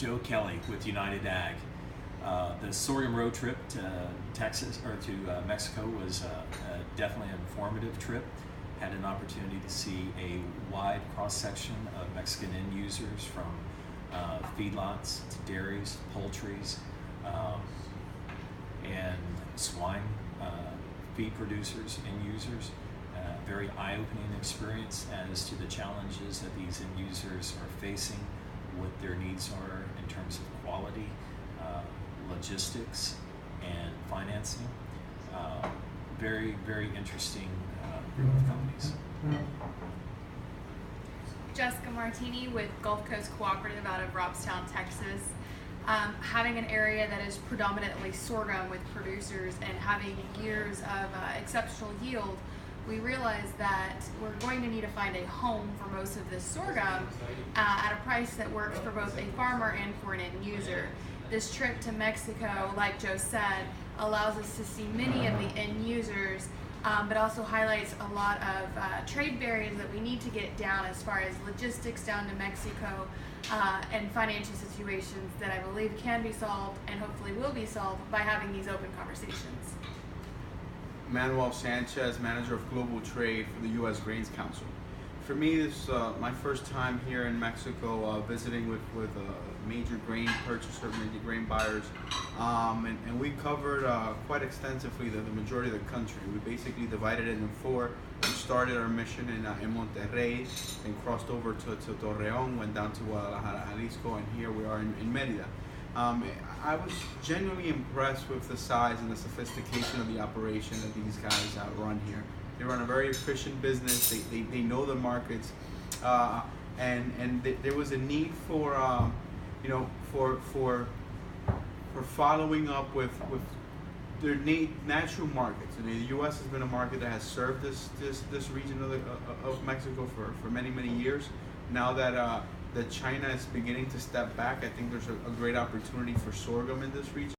Joe Kelly with United Ag. The Sorghum road trip to Texas or to Mexico was definitely an informative trip. Had an opportunity to see a wide cross section of Mexican end users from feedlots to dairies, poultries, and swine feed producers, end users. Very eye-opening experience as to the challenges that these end users are facing, what their needs are in terms of quality, logistics, and financing. Very, very interesting group of companies. Jessica Martini with Gulf Coast Cooperative out of Robstown, Texas. Having an area that is predominantly sorghum with producers and having years of exceptional yield, we realized that we're going to need to find a home for most of this sorghum at a price that works for both a farmer and for an end user. This trip to Mexico, like Joe said, allows us to see many of the end users, but also highlights a lot of trade barriers that we need to get down as far as logistics down to Mexico and financial situations that I believe can be solved and hopefully will be solved by having these open conversations. Manuel Sanchez, Manager of Global Trade for the U.S. Grains Council. For me, this is my first time here in Mexico visiting with major grain purchasers, major grain buyers, and we covered quite extensively the majority of the country. We basically divided it in four. We started our mission in Monterrey, and crossed over to Torreón, went down to Guadalajara, Jalisco, and here we are in Mérida. I was genuinely impressed with the size and the sophistication of the operation that these guys run here. They run a very efficient business. They know the markets, and there was a need for for following up with their natural markets. And the U.S. has been a market that has served this region of Mexico for many years. Now that China is beginning to step back, I think there's a great opportunity for sorghum in this region.